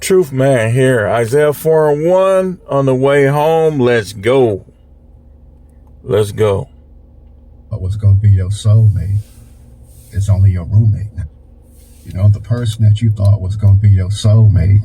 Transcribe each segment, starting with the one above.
truth man here. Isaiah 4:1 on the way home. Let's go. Let's go. But what's going to be your soulmate is only your roommate now. You know, the person that you thought was going to be your soulmate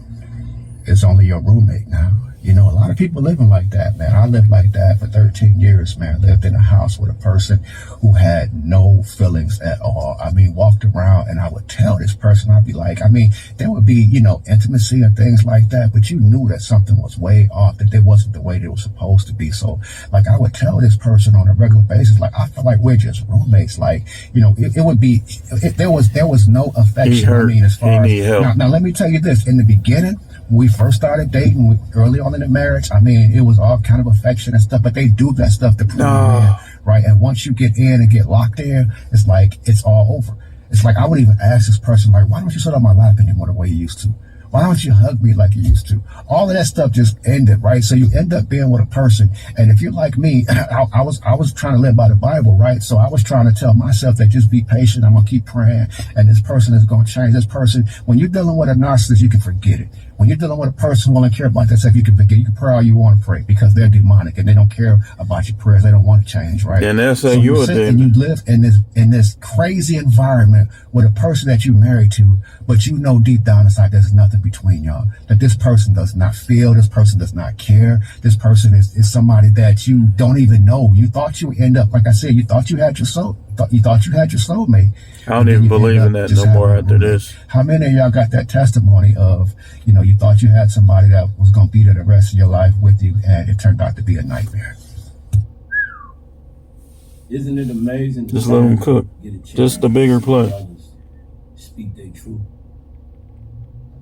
is only your roommate now. You know, a lot of people living like that, man. I lived like that for 13 years, man. Lived in a house with a person who had no feelings at all. I mean, walked around and I would tell this person, I'd be like, I mean, there would be, you know, intimacy and things like that, but you knew that something was way off, that it wasn't the way they were supposed to be. So, like, I would tell this person on a regular basis, like, I feel like we're just roommates. Like, you know, it would be, there was no affection. I mean, as far as, now, let me tell you this, in the beginning, when we first started dating, early on in the marriage, I mean, it was all kind of affection and stuff, but they do that stuff to prove you in, right? And once you get in and get locked in, it's like, it's all over. It's like, I would even ask this person, like, why don't you sit on my lap anymore the way you used to? Why don't you hug me like you used to? All of that stuff just ended, right? So you end up being with a person. And if you're like me, I was trying to live by the Bible, right? So I was trying to tell myself that just be patient. I'm going to keep praying. And this person is going to change. This person, when you're dealing with a narcissist, you can forget it. When you're dealing with a person who only care about that stuff, you can forget. You can pray all you want to pray because they're demonic and they don't care about your prayers. They don't want to change, right? And that's how so you sit and you live in this crazy environment with a person that you're married to, but you know deep down inside there's nothing between y'all. That this person does not feel, this person does not care. This person is somebody that you don't even know. You thought you would end up, like I said, you thought you had your soul. You thought you had your soulmate. I don't even believe in that no more after this. How many of y'all got that testimony of, you know, you thought you had somebody that was going to be there the rest of your life with you, and it turned out to be a nightmare? Isn't it amazing? Just let them cook. Just the bigger play. Speak their truth.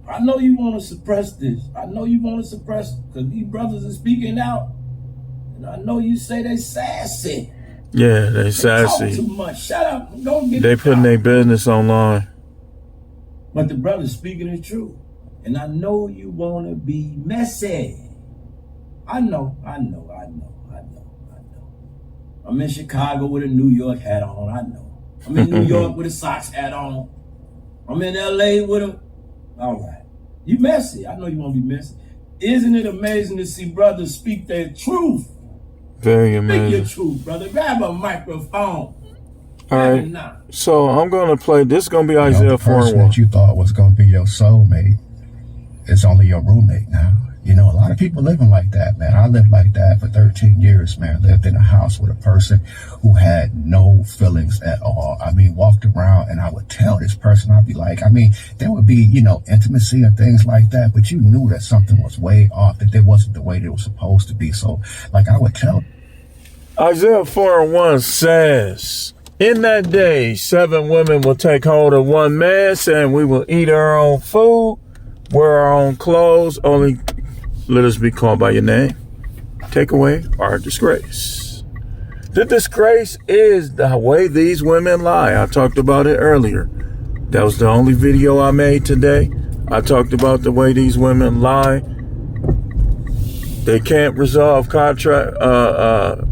I know you want to suppress this. I know you want to suppress because these brothers are speaking out. And I know you say they sassy. Yeah, they sassy. Talk too much. Shut up. Don't get they putting their business online. But the brother's speaking the truth. And I know you want to be messy. I know. I'm in Chicago with a New York hat on. I know. I'm in New York with a Sox hat on. I'm in LA with a... All right. You messy. I know you want to be messy. Isn't it amazing to see brothers speak their truth? Very amazing. Speak your truth, brother. Grab a microphone. All right. So I'm going to play. This is going to be Isaiah 4:1. The person that you thought was going to be your soulmate is only your roommate now. You know, a lot of people living like that, man. I lived like that for 13 years, man. Lived in a house with a person who had no feelings at all. I mean, walked around and I would tell this person, I'd be like, I mean, there would be, you know, intimacy and things like that, but you knew that something was way off, that it wasn't the way they were supposed to be. So, like, I would tell. Isaiah 4:1 says, in that day, 7 women will take hold of one man, saying, we will eat our own food, wear our own clothes, only let us be called by your name. Take away our disgrace. The disgrace is the way these women lie. I talked about it earlier. That was the only video I made today. I talked about the way these women lie. They can't resolve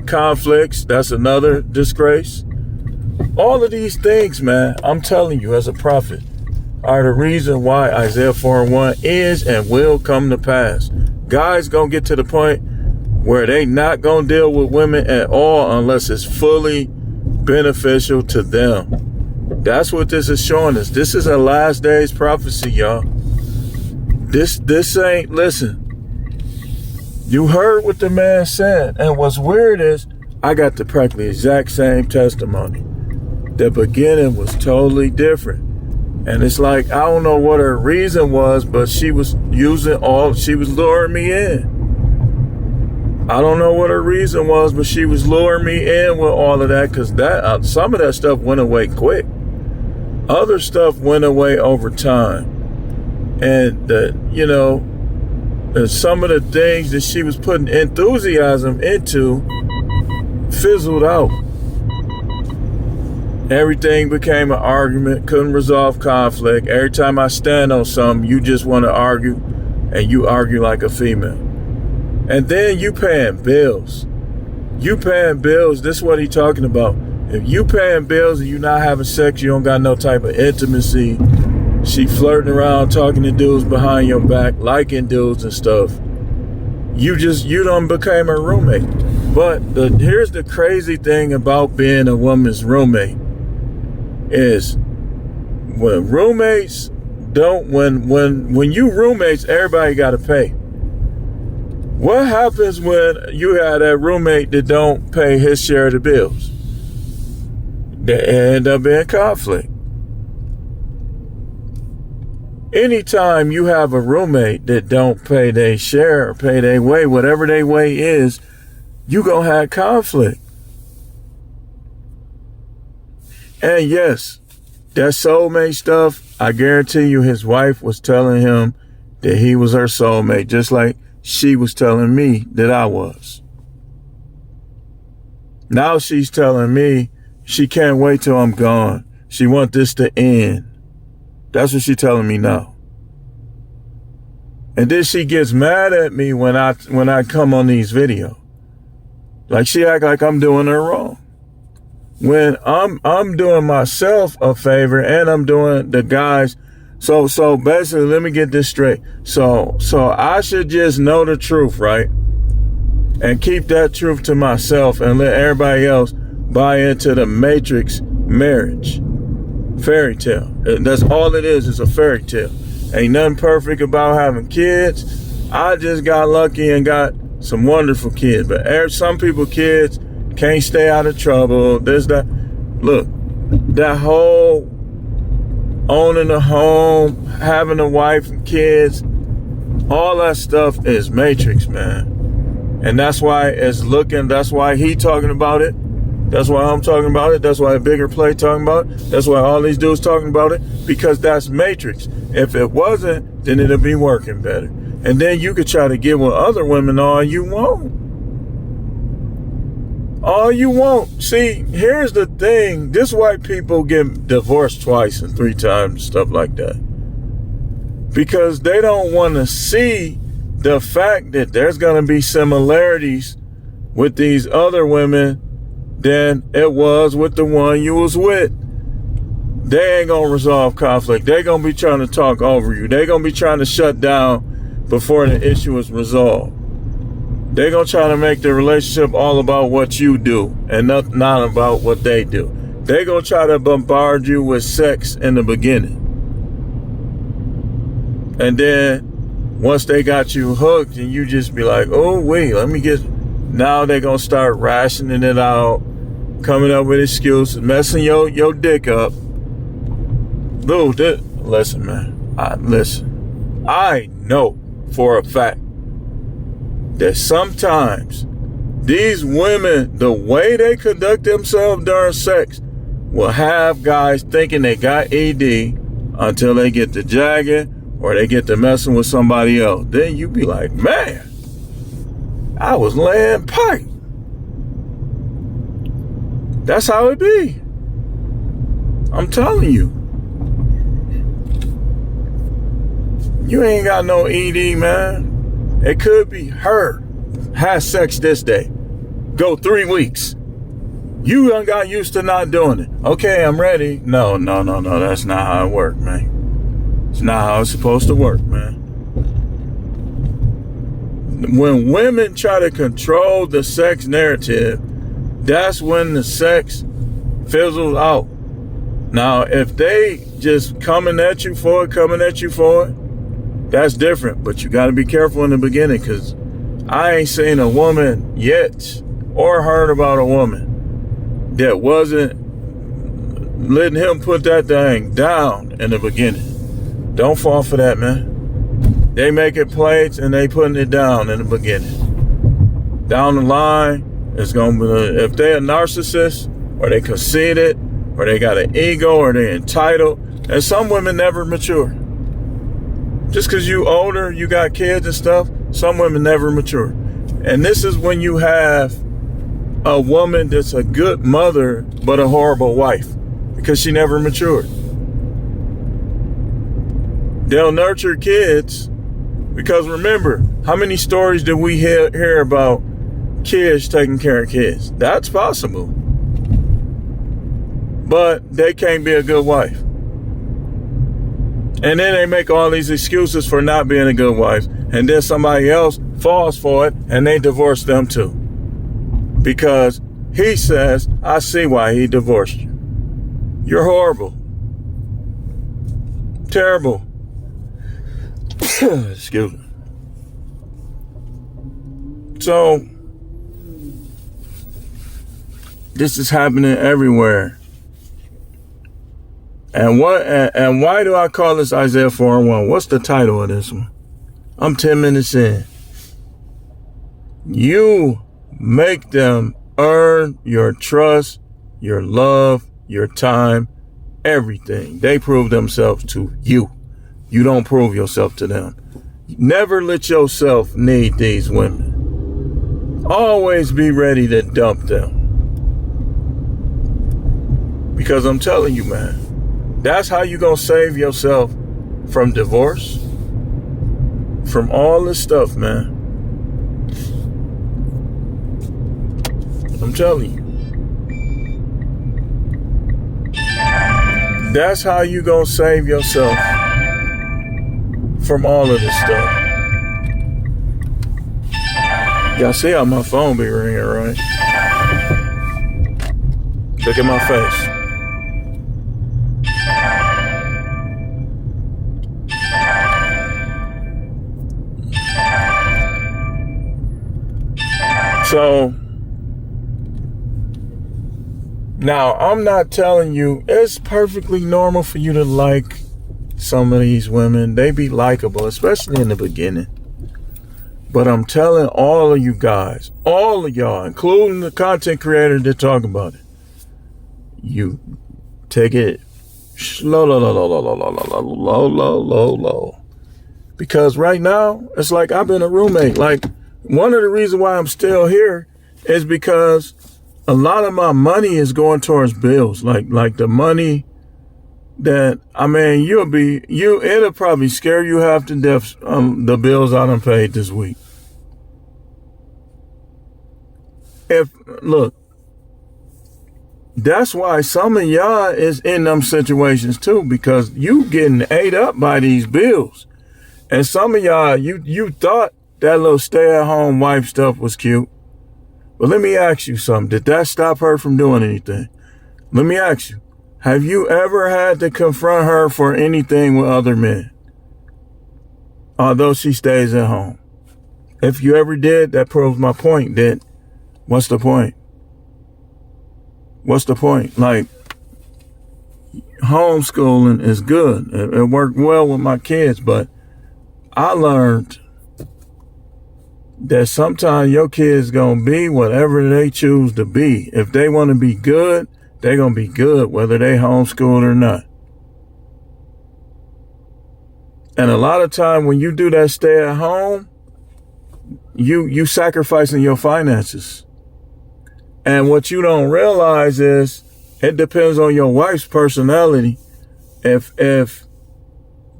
conflicts. That's another disgrace. All of these things, man, I'm telling you as a prophet, are the reason why Isaiah 4:1 is and will come to pass. Guys gonna get to the point where they not gonna deal with women at all unless it's fully beneficial to them. That's what this is showing us. This is a last days prophecy, y'all. This ain't, listen. You heard what the man said, and what's weird is I got the practically exact same testimony. The beginning was totally different. And it's like, I don't know what her reason was, but she was luring me in. I don't know what her reason was, but she was luring me in with all of that, because that some of that stuff went away quick. Other stuff went away over time. And some of the things that she was putting enthusiasm into fizzled out. Everything became an argument, couldn't resolve conflict. Every time I stand on something, you just want to argue, and you argue like a female. And then you paying bills. This is what he's talking about. If you paying bills and you not having sex, you don't got no type of intimacy, She flirting around, talking to dudes behind your back, liking dudes and stuff. You done became her roommate. But here's the crazy thing about being a woman's roommate is when roommates when you roommates, everybody got to pay. What happens when you have that roommate that don't pay his share of the bills? They end up in conflict. Anytime you have a roommate that don't pay their share or pay their way, whatever their way is, you gonna have conflict. And yes, that soulmate stuff, I guarantee you his wife was telling him that he was her soulmate, just like she was telling me that I was. Now she's telling me she can't wait till I'm gone. She wants this to end. That's what she's telling me now. And then she gets mad at me when I come on these videos. Like she act like I'm doing her wrong. When I'm doing myself a favor and I'm doing the guys. So basically, let me get this straight. So I should just know the truth, right? And keep that truth to myself and let everybody else buy into the Matrix marriage. Fairy tale. That's all it is a fairy tale. Ain't nothing perfect about having kids. I just got lucky and got some wonderful kids. But some people kids can't stay out of trouble. This, that. Look, that whole owning a home, having a wife and kids, all that stuff is Matrix, man. And that's why that's why he talking about it. That's why I'm talking about it. That's why a bigger play talking about it. That's why all these dudes talking about it, because that's Matrix. If it wasn't, then it'll be working better. And then you could try to get with other women all you want. All you want. See, here's the thing. This white people get divorced twice and 3 times, stuff like that. Because they don't want to see the fact that there's going to be similarities with these other women than it was with the one you was with. They ain't gonna resolve conflict. They gonna be trying to talk over you. They gonna be trying to shut down before the issue is resolved. They gonna try to make the relationship all about what you do and not about what they do. They gonna try to bombard you with sex in the beginning. And then once they got you hooked and you just be like, oh wait, now they gonna start rationing it out, coming up with excuses, messing your dick up. Dude, listen, man. I know for a fact that sometimes these women, the way they conduct themselves during sex, will have guys thinking they got ED until they get to jagging or they get to messing with somebody else. Then you be like, man, I was laying pipe. That's how it be. I'm telling you. You ain't got no ED, man. It could be her. Has sex this day. Go 3 weeks. You done got used to not doing it. Okay, I'm ready. No. That's not how it works, man. It's not how it's supposed to work, man. When women try to control the sex narrative, that's when the sex fizzles out. Now, if they just coming at you for it, that's different. But you got to be careful in the beginning, because I ain't seen a woman yet or heard about a woman that wasn't letting him put that thing down in the beginning. Don't fall for that, man. They making plates and they putting it down in the beginning. Down the line, it's going to be, if they're a narcissist or they conceited or they got an ego or they're entitled, and some women never mature. Just because you older, you got kids and stuff, some women never mature. And this is when you have a woman that's a good mother but a horrible wife, because she never matured. They'll nurture kids, because remember, how many stories did we hear about kids taking care of kids? That's possible. But they can't be a good wife. And then they make all these excuses for not being a good wife. And then somebody else falls for it and they divorce them too. Because he says, I see why he divorced you. You're horrible. Terrible. Excuse me. So, this is happening everywhere. And why do I call this Isaiah 4:1? What's the title of this one? I'm 10 minutes in. You make them earn your trust, your love, your time, everything. They prove themselves to you. You don't prove yourself to them. Never let yourself need these women. Always be ready to dump them. Because I'm telling you, man, that's how you gonna save yourself from divorce, from all this stuff, man. I'm telling you. That's how you gonna save yourself from all of this stuff. Y'all see how my phone be ringing, right? Look at my face. So, now I'm not telling you, it's perfectly normal for you to like some of these women. They be likable, especially in the beginning. But I'm telling all of you guys, all of y'all, including the content creators that talk about it, you take it low. Because right now, it's like I've been a roommate. Like, one of the reasons why I'm still here is because a lot of my money is going towards bills. Like the money that, I mean, it'll probably scare you half to death, the bills I done paid this week. Look, that's why some of y'all is in them situations too, because you getting ate up by these bills. And some of y'all, you thought that little stay-at-home wife stuff was cute. But let me ask you something. Did that stop her from doing anything? Let me ask you. Have you ever had to confront her for anything with other men? Although she stays at home. If you ever did, that proves my point. Then what's the point? What's the point? Like, homeschooling is good. It worked well with my kids, but I learned that sometimes your kids gonna be whatever they choose to be. If they want to be good, they're gonna be good, whether they homeschooled or not. And a lot of time when you do that stay at home, you sacrificing your finances. And what you don't realize is it depends on your wife's personality. If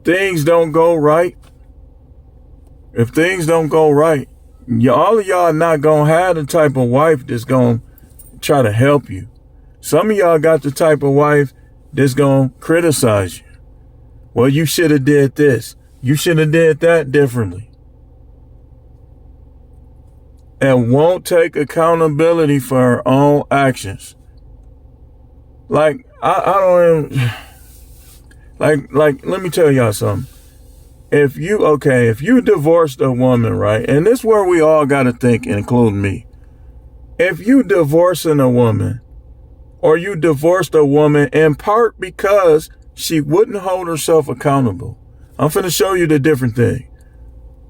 things don't go right, all of y'all not gonna have the type of wife that's gonna try to help you. Some of y'all got the type of wife that's gonna criticize you. Well, you should have did this. You should have did that differently. And won't take accountability for her own actions. Like, I don't even, like, let me tell y'all something. If you divorced a woman, right? And this is where we all got to think, including me. If you divorcing a woman, or you divorced a woman in part because she wouldn't hold herself accountable. I'm finna show you the different thing.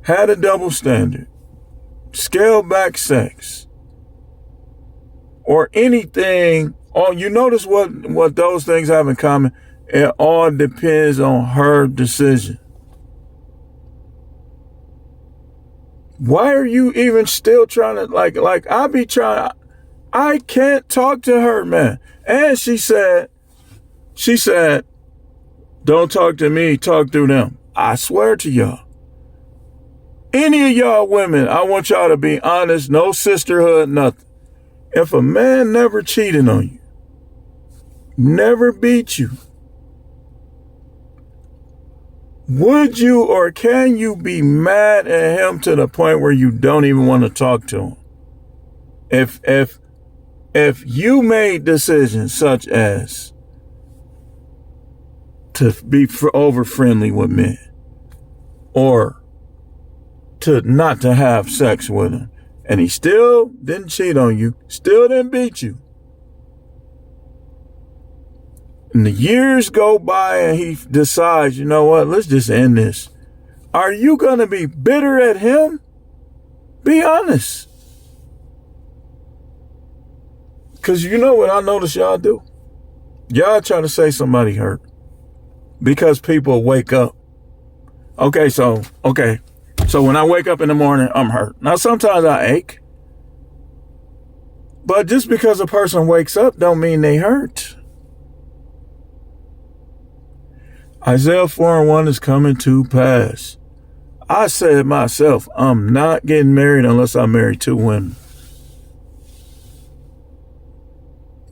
Had a double standard. Scale back sex. Or anything. You notice what those things have in common? It all depends on her decision. Why are you even still trying to, I can't talk to her, man. And she said, don't talk to me, talk through them. I swear to y'all. Any of y'all women, I want y'all to be honest, no sisterhood, nothing. If a man never cheated on you, never beat you, would you or can you be mad at him to the point where you don't even want to talk to him? If you made decisions such as to be over friendly with men, or to not to have sex with him, and he still didn't cheat on you, still didn't beat you, and the years go by and he decides, you know what, let's just end this. Are you going to be bitter at him? Be honest. Because you know what I notice y'all do? Y'all try to say somebody hurt because people wake up. Okay, so when I wake up in the morning, I'm hurt. Now, sometimes I ache. But just because a person wakes up don't mean they hurt. Isaiah 4:1 is coming to pass. I said myself, I'm not getting married unless I marry 2 women.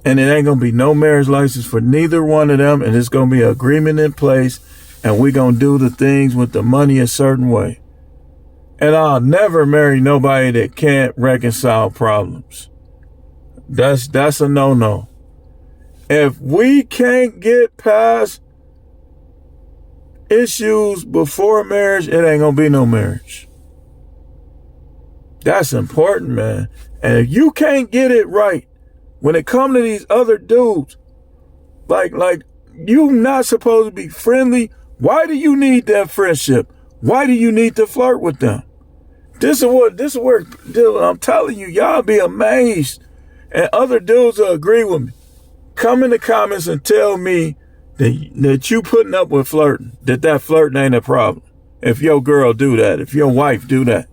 And it ain't going to be no marriage license for neither one of them. And it's going to be an agreement in place. And we going to do the things with the money a certain way. And I'll never marry nobody that can't reconcile problems. That's a no-no. If we can't get past issues before marriage, it ain't going to be no marriage. That's important, man. And if you can't get it right, when it come to these other dudes, like you not supposed to be friendly. Why do you need that friendship? Why do you need to flirt with them? This is where I'm telling you, y'all be amazed. And other dudes will agree with me. Come in the comments and tell me that you putting up with flirting, that flirting ain't a problem. If your girl do that, if your wife do that,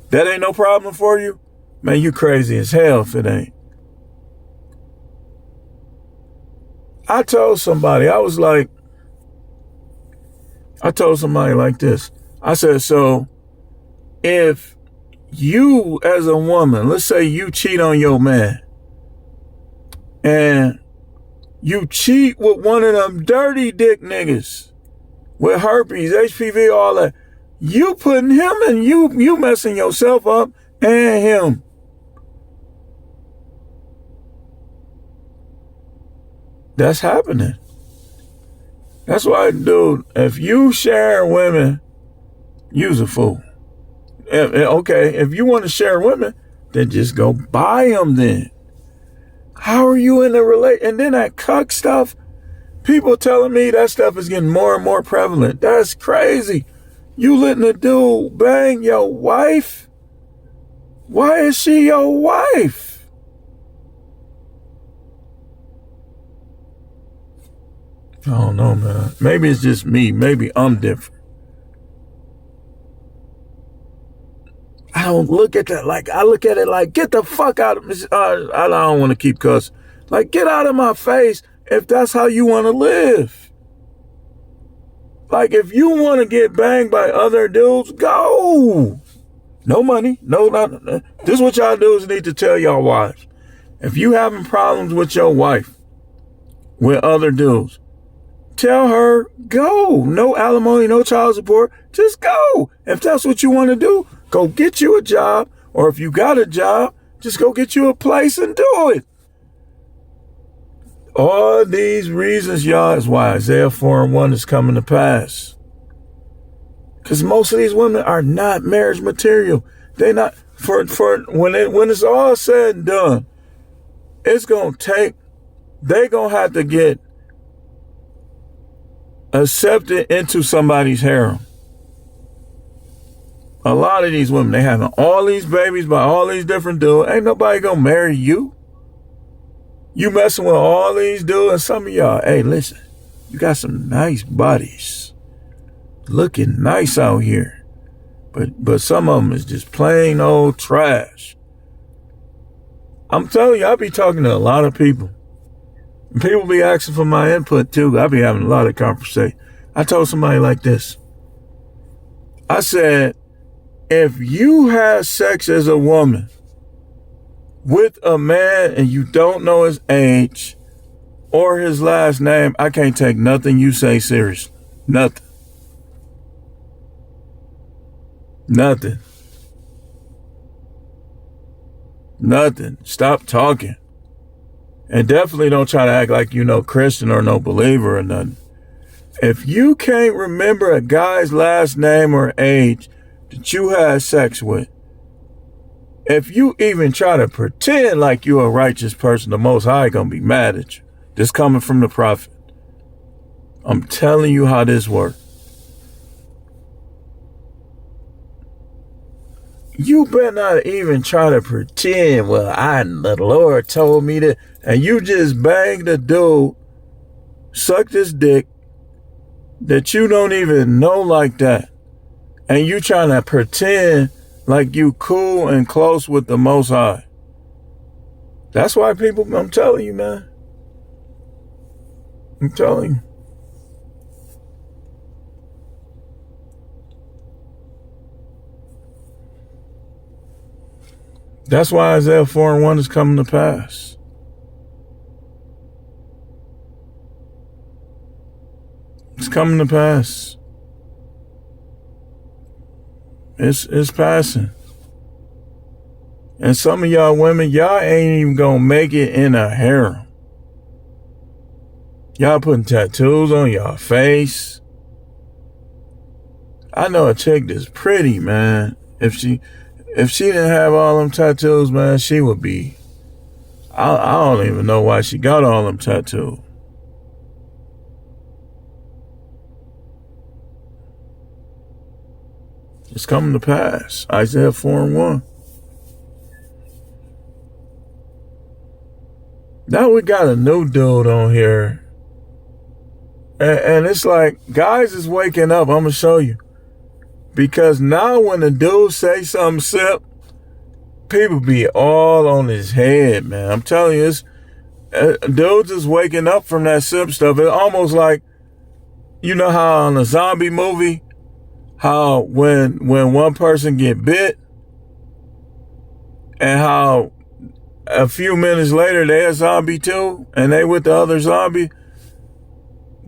that ain't no problem for you? Man, you crazy as hell if it ain't. I told somebody like this. I said, so if you as a woman, let's say you cheat on your man and you cheat with one of them dirty dick niggas with herpes, HPV, all that, you putting him and you messing yourself up and him. That's happening. That's why, dude, if you share women, you's a fool. Okay, if you want to share women, then just go buy them then. How are you in a relate? And then that cuck stuff, people telling me that stuff is getting more and more prevalent. That's crazy. You letting a dude bang your wife? Why is she your wife? I don't know, man. Maybe it's just me. Maybe I'm different. I don't look at that like, I look at it like, get the fuck out of me. I don't want to keep cussing. Like, get out of my face if that's how you want to live. Like, if you want to get banged by other dudes, go. No money. No. This is what y'all dudes need to tell y'all wives. If you having problems with your wife, with other dudes, tell her, go. No alimony, no child support. Just go. If that's what you want to do, go get you a job. Or if you got a job, just go get you a place and do it. All these reasons, y'all, is why Isaiah 4:1 is coming to pass. Because most of these women are not marriage material. They're not, for when it's all said and done, it's going to take, they're going to have to get accepted into somebody's harem. A lot of these women, they having all these babies by all these different dudes. Ain't nobody gonna marry you. You messing with all these dudes, and some of y'all, hey, listen, you got some nice bodies, looking nice out here, but some of them is just plain old trash. I'm telling you, I be talking to a lot of people. People be asking for my input too. I be having a lot of conversation. I told somebody like this. I said, if you have sex as a woman with a man and you don't know his age or his last name, I can't take nothing you say seriously. Nothing. Nothing. Nothing. Stop talking. And definitely don't try to act like you no Christian or no believer or nothing. If you can't remember a guy's last name or age that you had sex with, if you even try to pretend like you're a righteous person, the Most High gonna be mad at you. This coming from the prophet. I'm telling you how this works. You better not even try to pretend, well, the Lord told me that, and you just banged a dude, sucked his dick, that you don't even know like that. And you trying to pretend like you cool and close with the Most High. That's why people, I'm telling you, man. I'm telling you. That's why Isaiah 4:1 is coming to pass. It's coming to pass. It's passing. And some of y'all women, y'all ain't even gonna make it in a harem. Y'all putting tattoos on y'all face. I know a chick that's pretty, man. If she didn't have all them tattoos, man, she would be. I don't even know why she got all them tattoos. It's coming to pass. Isaiah 4:1. Now we got a new dude on here. And it's like, guys is waking up. I'm going to show you. Because now when the dude say something simp, people be all on his head, man. I'm telling you, dudes is waking up from that simp stuff. It's almost like, you know how in a zombie movie, how when one person get bit, and how a few minutes later they a zombie too, and they with the other zombie.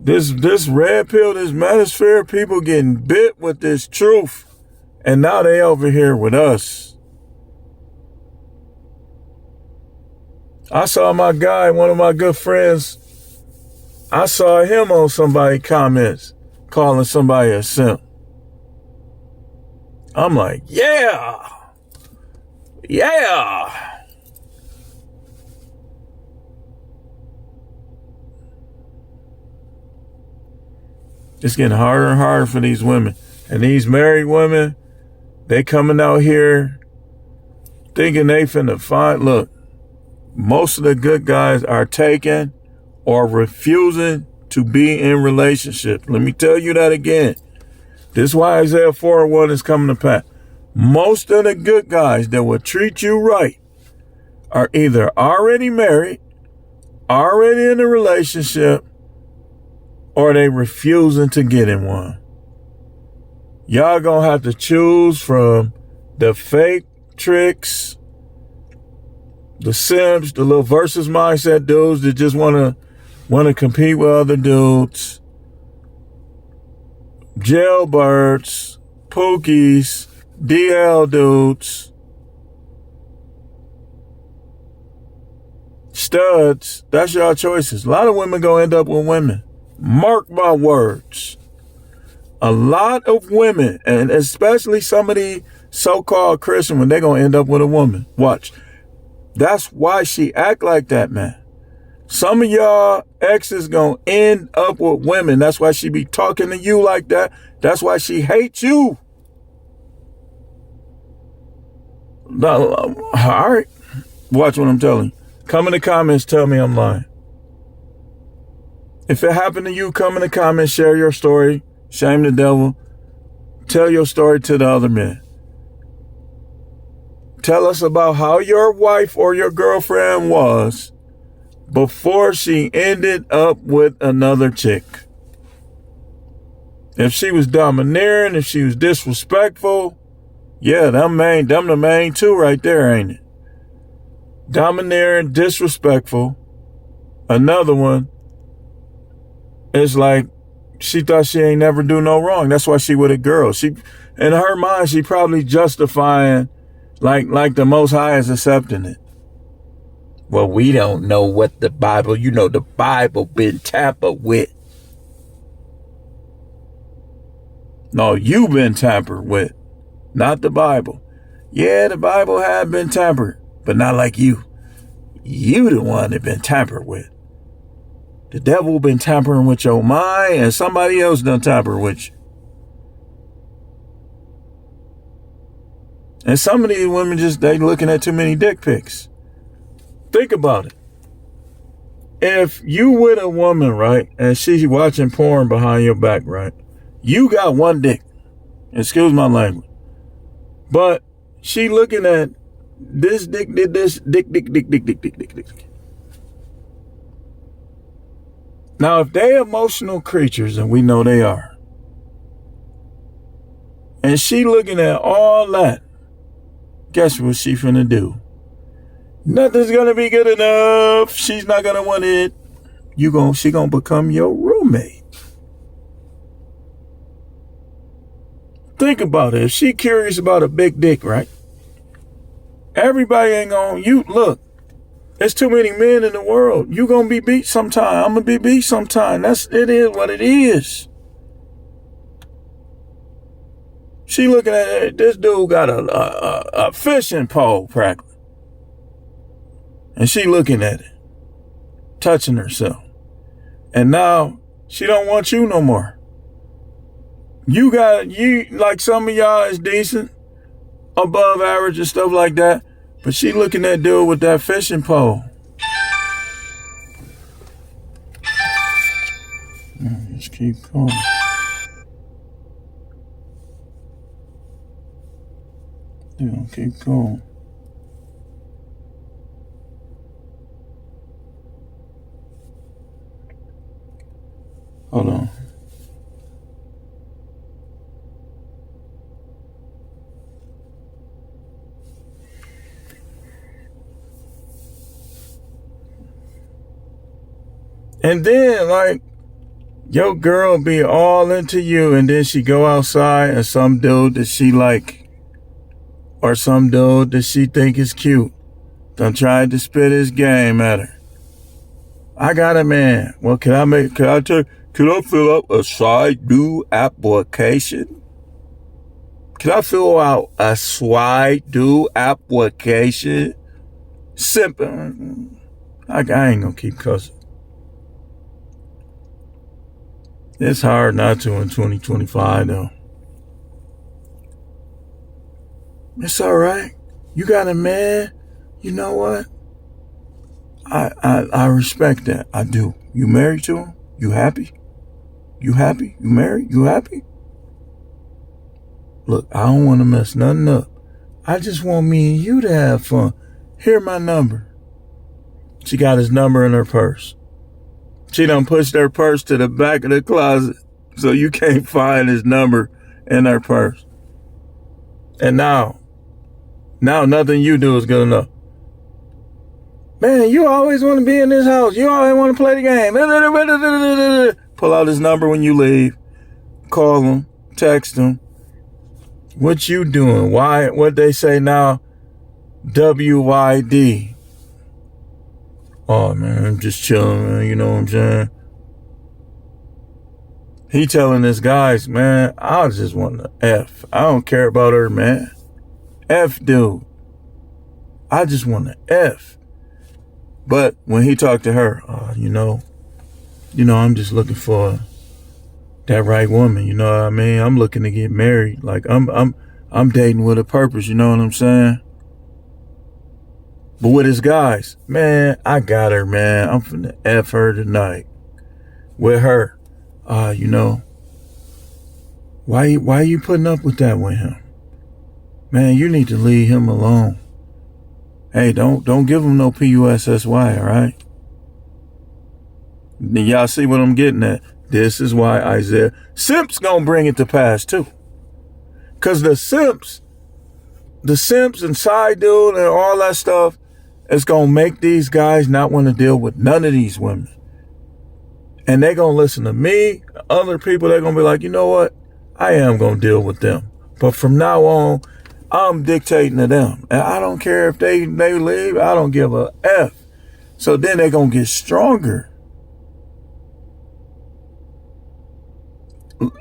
This red pill, this manosphere, people getting bit with this truth, and now they over here with us. I saw my guy, one of my good friends, I saw him on somebody's comments calling somebody a simp. I'm like, yeah. It's getting harder and harder for these women. And these married women, they coming out here thinking they finna find, look, most of the good guys are taken or refusing to be in relationships. Let me tell you that again. This is why Isaiah 4:1 is coming to pass. Most of the good guys that will treat you right are either already married, already in a relationship, or they refusing to get in one. Y'all gonna have to choose from the fake tricks, the simps, the little versus mindset dudes that just wanna compete with other dudes, jailbirds, pookies, DL dudes, studs. That's y'all choices. A lot of women gonna end up with women. Mark my words. A lot of women, and especially some of the so-called Christian, when they're going to end up with a woman. Watch. That's why she act like that, man. Some of y'all exes going to end up with women. That's why she be talking to you like that. That's why she hates you. No, all right. Watch what I'm telling you. Come in the comments, tell me I'm lying. If it happened to you, come in the comments, share your story, shame the devil, tell your story to the other men. Tell us about how your wife or your girlfriend was before she ended up with another chick. If she was domineering, if she was disrespectful, yeah, them the main two right there, ain't it? Domineering, disrespectful. Another one, it's like She thought she ain't never do no wrong. That's why she with a girl. She, in her mind, she probably justifying like the Most High is accepting it. Well, we don't know what the Bible, the Bible been tampered with. No, you been tampered with, not the Bible. Yeah, the Bible had been tampered, but not like you. You the one that been tampered with. The devil been tampering with your mind, and somebody else done tamper with you. And some of these women they looking at too many dick pics. Think about it. If you with a woman, right, and she's watching porn behind your back, right, you got one dick. Excuse my language. But she looking at this dick did this, dick. Now, if they emotional creatures, and we know they are, and she looking at all that, guess what she finna do? Nothing's gonna be good enough. She's not gonna want it. She gonna become your roommate. Think about it. If she curious about a big dick, right? Everybody ain't look, there's too many men in the world. You gonna be beat sometime. I'm gonna be beat sometime. It is what it is. She looking at it. This dude got a fishing pole practically. And she looking at it, touching herself. And now she don't want you no more. You like some of y'all is decent, above average and stuff like that. But she looking at dude with that fishing pole. Just keep going. Keep going. Hold on. And then, your girl be all into you, and then she go outside and some dude that she like, or some dude that she think is cute, done tried to spit his game at her. I got a man. Well, can I fill out a side due application? Can I fill out a side due application? Simple. I ain't gonna keep cussing. It's hard not to in 2025 though. It's all right. You got a man. You know what? I respect that. I do. You married to him? You happy? You happy? You married? You happy? Look, I don't want to mess nothing up. I just want me and you to have fun. Here my number. She got his number in her purse. She done pushed her purse to the back of the closet so you can't find his number in her purse. And now nothing you do is good enough. Man, you always want to be in this house. You always want to play the game. Pull out his number when you leave. Call him. Text him. What you doing? Why? What they say now? WYD. Oh, man, I'm just chilling, man. You know what I'm saying? He telling this guys, man, I just want to F. I don't care about her, man. F, dude. I just want to F. But when he talked to her, I'm just looking for that right woman. You know what I mean? I'm looking to get married. Like I'm dating with a purpose. You know what I'm saying? But with his guys, man, I got her, man. I'm finna F her tonight. With her, why you putting up with that with him? Man, you need to leave him alone. Hey, don't give him no PUSSY, all right? Y'all see what I'm getting at? This is why Isaiah Simps gonna bring it to pass too. Cause the simps and side dude and all that stuff is gonna make these guys not want to deal with none of these women. And they gonna listen to me. Other people, they're gonna be like, you know what? I am gonna deal with them. But from now on, I'm dictating to them. And I don't care if they leave. I don't give a F. So then they're gonna get stronger.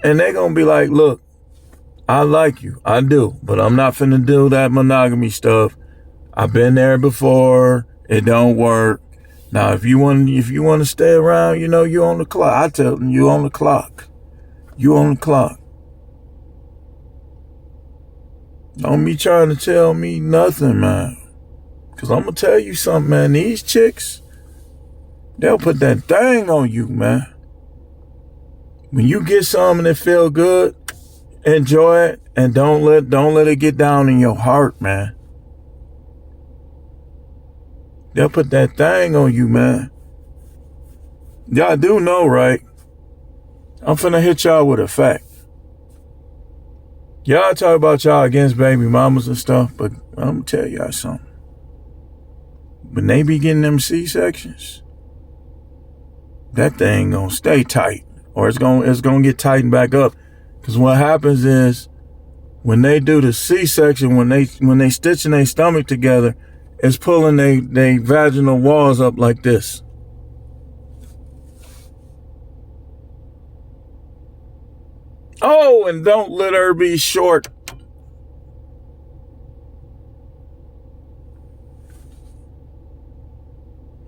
And they're gonna be like, look, I like you. I do. But I'm not finna do that monogamy stuff. I've been there before. It don't work. Now, if you want to stay around, you know, you on the clock. I tell them, you on the clock. You on the clock. Don't be trying to tell me nothing, man. Because I'm going to tell you something, man. These chicks, they'll put that thing on you, man. When you get something that feel good, enjoy it, and don't let it get down in your heart, man. They'll put that thing on you, man. Y'all do know, right? I'm finna hit y'all with a fact. Y'all talk about y'all against baby mamas and stuff, but I'm gonna tell y'all something. When they be getting them C-sections, that thing gonna stay tight, or it's gonna get tightened back up. Cause what happens is, when they do the C-section, when they stitching their stomach together, it's pulling they vaginal walls up like this. Oh, and don't let her be short.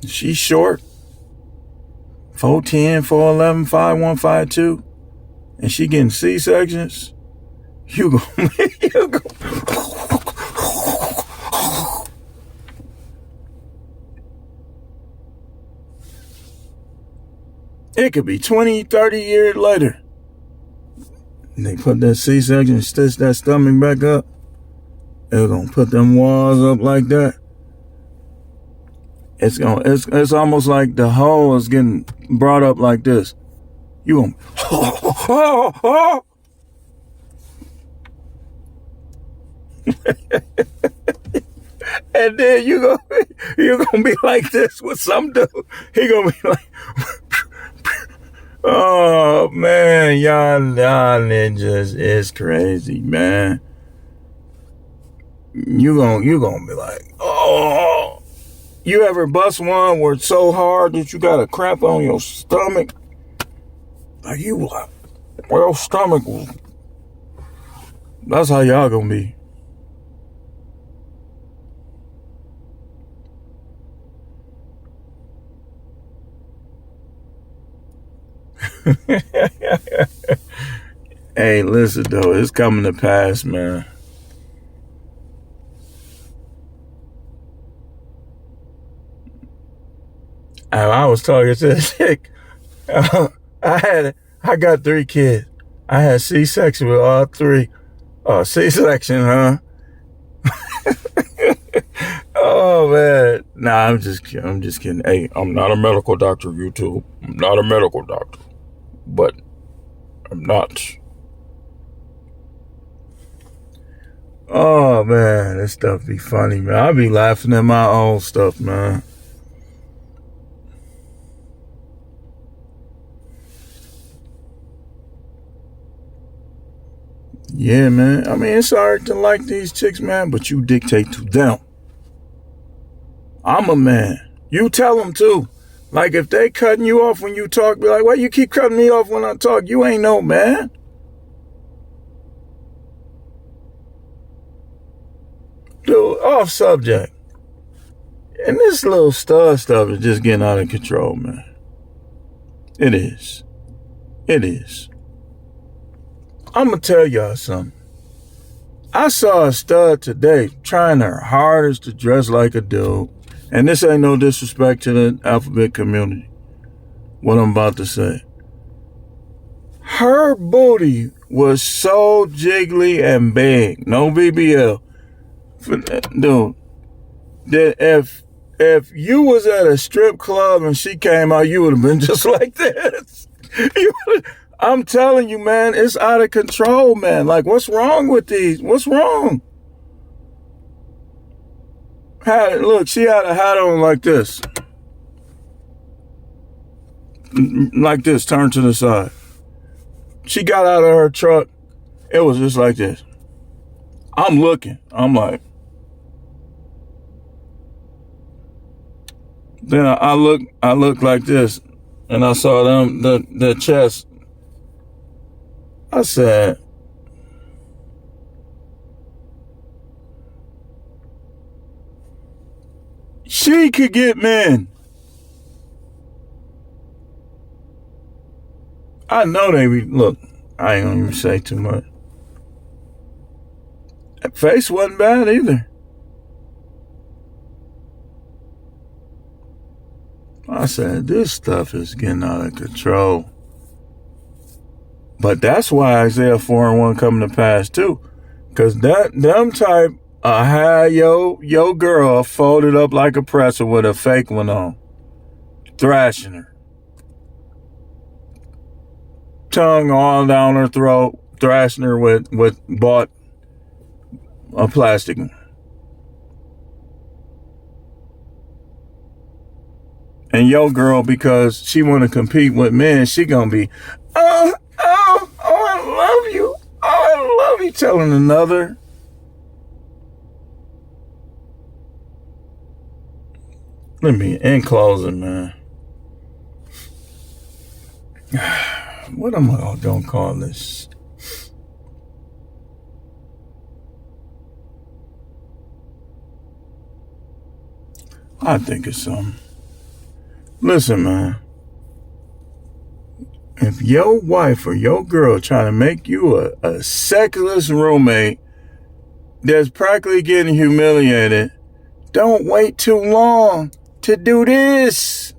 She's short. 4'10", 4'11", 5'1", 5'2", and she getting C-sections. You go. It could be 20, 30 years later. And they put that C-section and stitch that stomach back up. They're gonna put them walls up like that. It's almost like the hole is getting brought up like this. You gonna and then you're gonna be like this with some dude. He gonna be like, oh man, y'all ninjas is crazy, man. You gonna be like, oh. You ever bust one where it's so hard that you got a cramp on your stomach? Like you like, well, stomach. That's how y'all gonna be. Hey, listen though, it's coming to pass, man. I was talking to a chick. I got 3 kids. I had C-section with all 3. C-section, huh? Oh man. Nah, I'm just kidding. Hey, I'm not a medical doctor, YouTube. I'm not a medical doctor. But I'm not. Oh man, this stuff be funny, man. I be laughing at my own stuff, man. Yeah, man. I mean, it's hard to like these chicks, man, but you dictate to them. I'm a man. You tell them too. Like if they cutting you off when you talk, be like, why you keep cutting me off when I talk? You ain't no man. Dude, off subject. And this little stud stuff is just getting out of control, man. It is. It is. I'm going to tell y'all something. I saw a stud today trying her hardest to dress like a dude. And this ain't no disrespect to the alphabet community, what I'm about to say. Her booty was so jiggly and big, no BBL. Dude, that if you was at a strip club and she came out, you would have been just like this. I'm telling you, man, it's out of control, man. Like, what's wrong with these? What's wrong? Look, she had a hat on like this. like this, turned to the side. She got out of her truck. It was just like this. I'm looking. I'm like, then I look like this, and I saw them the chest. I said, she could get men. I know they look. I ain't gonna even say too much. That face wasn't bad either. I said, this stuff is getting out of control. But that's why Isaiah 4:1 coming to pass too. Cause them type had your girl folded up like a presser with a fake one on. Thrashing her. Tongue all down her throat, thrashing her with bought a plastic one. And your girl, because she want to compete with men, she gonna be, oh, I love you. Oh, I love you, telling another. Let me, in closing, man. What am I gonna call this? I think it's something. Listen, man. If your wife or your girl trying to make you a sexless roommate that's practically getting humiliated, don't wait too long to do this.